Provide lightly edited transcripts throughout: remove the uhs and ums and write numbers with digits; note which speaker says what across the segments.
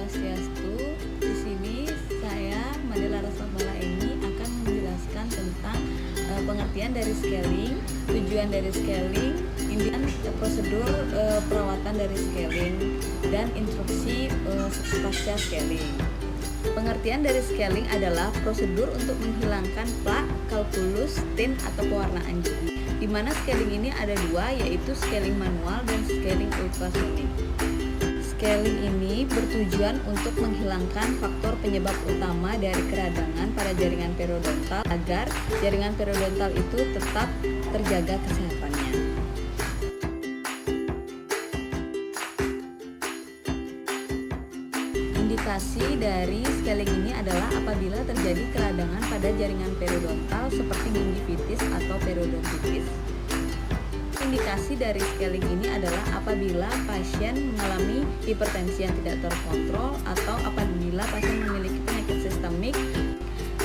Speaker 1: Swastiastu. Di sini saya Madela Rasmala ini akan menjelaskan tentang pengertian dari scaling, tujuan dari scaling, impian prosedur perawatan dari scaling, dan instruksi pasca scaling. Pengertian dari scaling adalah prosedur untuk menghilangkan plak, kalkulus, tint, atau pewarnaan gigi. Di mana scaling ini ada dua, yaitu scaling manual dan scaling ultrasonik. Scaling ini bertujuan untuk menghilangkan faktor penyebab utama dari keradangan pada jaringan periodontal agar jaringan periodontal itu tetap terjaga kesehatannya. Indikasi dari scaling ini adalah apabila terjadi keradangan pada jaringan periodontal seperti gingivitis atau periodontitis. Indikasi dari scaling ini adalah apabila pasien mengalami hipertensi yang tidak terkontrol atau apabila pasien memiliki penyakit sistemik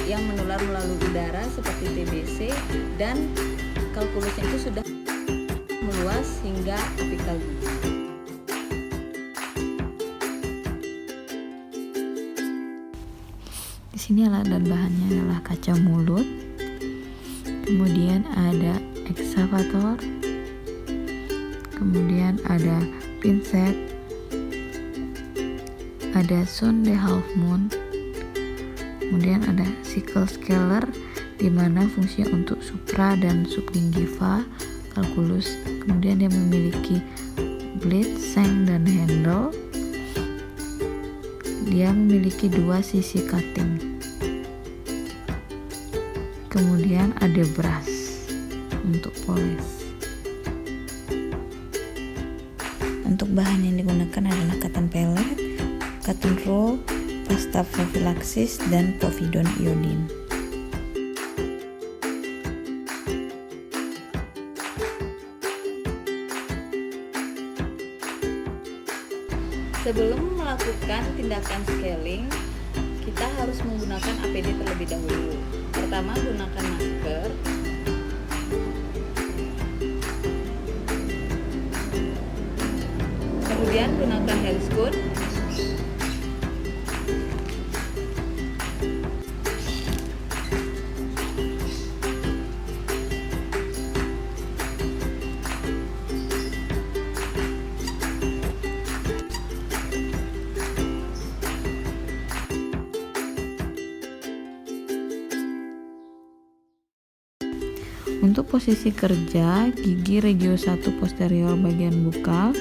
Speaker 1: yang menular melalui udara seperti TBC dan kalkulusnya itu sudah meluas hingga apikal gigi.
Speaker 2: Di sini alat dan bahannya adalah kaca mulut, kemudian ada ekskavator, kemudian ada pinset, ada sonde half moon, kemudian ada sickle scaler di mana fungsinya untuk supra dan subgingiva kalkulus, kemudian dia memiliki blade, seng, dan handle. Dia memiliki dua sisi cutting. Kemudian ada brush untuk poles. Untuk bahan yang digunakan adalah cotton pellet, cotton roll, pasta prophylaxis, dan povidone iodine.
Speaker 1: Sebelum melakukan tindakan scaling, kita harus menggunakan APD terlebih dahulu. Pertama, gunakan masker. Kemudian gunakan healthcode.
Speaker 2: Untuk posisi kerja gigi regio 1 posterior bagian bukal,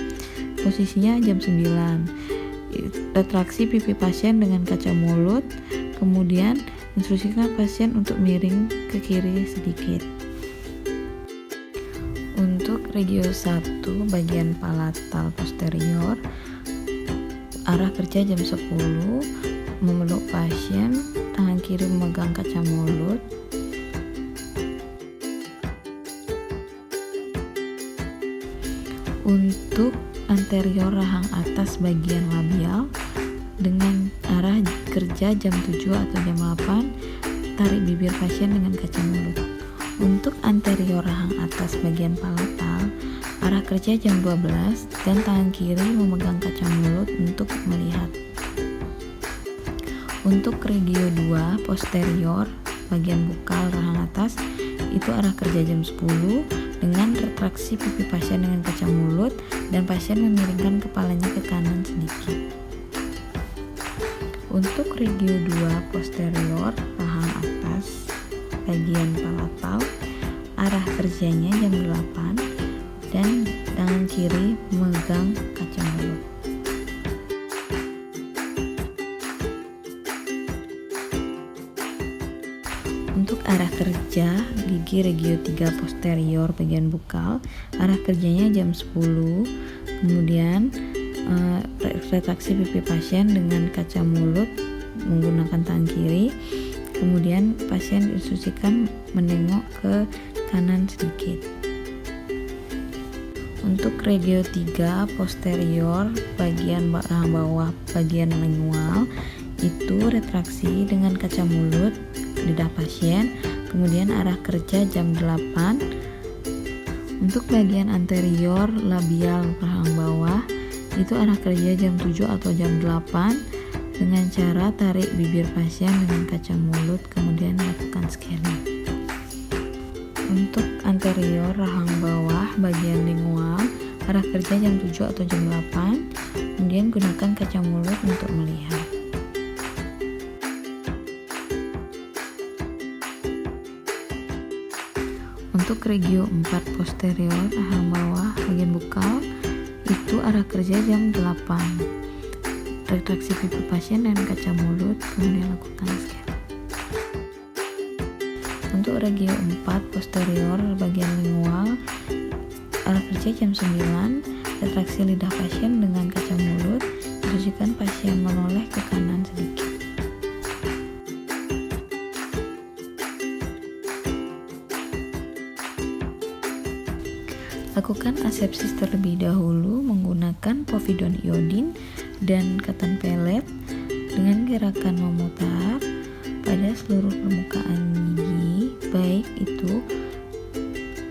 Speaker 2: posisinya jam 9. Retraksi pipi pasien dengan kaca mulut, kemudian instruksikan pasien untuk miring ke kiri sedikit. Untuk regio 1 bagian palatal posterior, arah kerja jam 10, memeluk pasien, tangan kiri memegang kaca mulut. Untuk anterior rahang atas bagian labial, dengan arah kerja jam 7 atau jam 8, tarik bibir pasien dengan kaca mulut. Untuk anterior rahang atas bagian palatal, arah kerja jam 12 dan tangan kiri memegang kaca mulut untuk melihat. Untuk regio 2 posterior bagian bukal rahang atas, itu arah kerja jam 10 dengan retraksi pipi pasien dengan kaca mulut dan pasien memiringkan kepalanya ke kanan sedikit. Untuk regio 2 posterior rahang atas bagian palatal, arah kerjanya jam 8 dan tangan kiri memegang kaca mulut. Untuk arah kerja gigi regio 3 posterior bagian bukal, arah kerjanya jam 10, kemudian retraksi pipi pasien dengan kaca mulut menggunakan tangan kiri, kemudian pasien diinstruksikan menengok ke kanan sedikit. Untuk regio 3 posterior bagian rahang bawah bagian lingual, itu retraksi dengan kaca mulut lidah pasien, kemudian arah kerja jam 8. Untuk bagian anterior labial rahang bawah, itu arah kerja jam 7 atau jam 8, dengan cara tarik bibir pasien dengan kaca mulut, kemudian lakukan scaling. Untuk anterior rahang bawah bagian lingual, arah kerja jam 7 atau jam 8, kemudian gunakan kaca mulut untuk melihat. Untuk regio 4 posterior rahang bawah bagian bukal, itu arah kerja jam 8. Retraksi pipi pasien dan kaca mulut, kemudian lakukan scan. Untuk regio 4 posterior bagian lingual, arah kerja jam 9. Retraksi lidah pasien dengan kaca mulut, instruksikan pasien menoleh ke kanan sedikit. Lakukan asepsis terlebih dahulu menggunakan povidone iodin dan katan pelet dengan gerakan memutar pada seluruh permukaan gigi, baik itu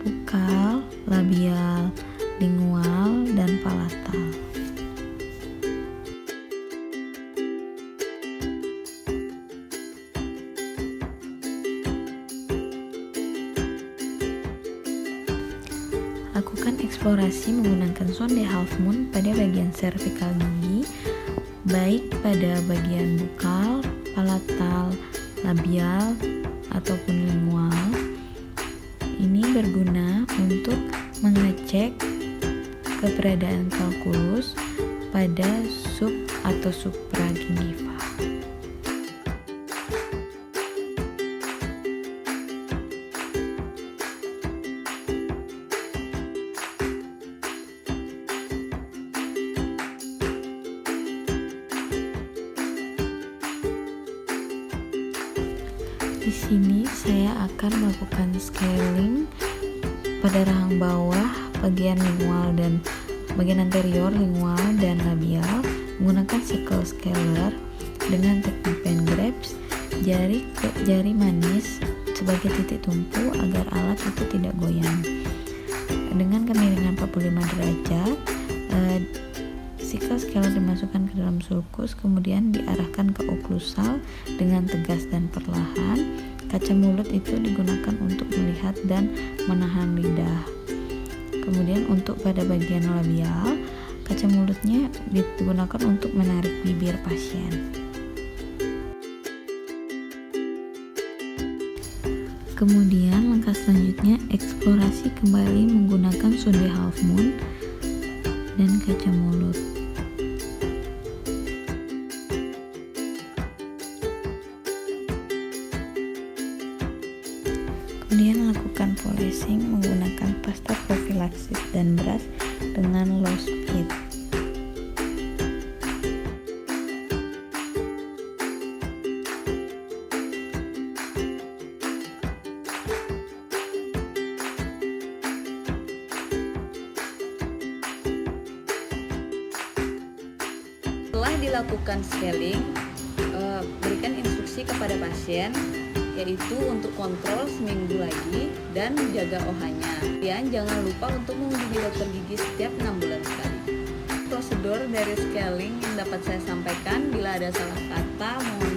Speaker 2: bukal, labial, lingual, dan palatal. Lakukan eksplorasi menggunakan sonde half moon pada bagian servikal gigi, baik pada bagian bukal, palatal, labial, ataupun lingual. Ini berguna untuk mengecek keberadaan kalkulus pada sub atau supragingiva. Di sini saya akan melakukan scaling pada rahang bawah, bagian lingual dan bagian anterior lingual dan labial menggunakan sickle scaler dengan teknik pen grabs, jari manis sebagai titik tumpu agar alat itu tidak goyang. Dengan kemiringan 45 derajat, sickle scaler dimasukkan ke dalam sulcus, kemudian diarahkan ke oklusal dengan tegas dan perlahan. Kaca mulut itu digunakan untuk melihat dan menahan lidah. Kemudian untuk pada bagian labial, kaca mulutnya digunakan untuk menarik bibir pasien. Kemudian langkah selanjutnya eksplorasi kembali menggunakan sonde half moon dan kaca mulut. Kemudian lakukan polishing menggunakan pasta profilaksis dan brush dengan low speed.
Speaker 1: Setelah dilakukan scaling, berikan instruksi kepada pasien, yaitu untuk kontrol seminggu lagi dan jaga OH-nya. Dan jangan lupa untuk mengunjungi dokter gigi setiap 6 bulan sekali. Prosedur dari scaling yang dapat saya sampaikan, bila ada salah kata mohon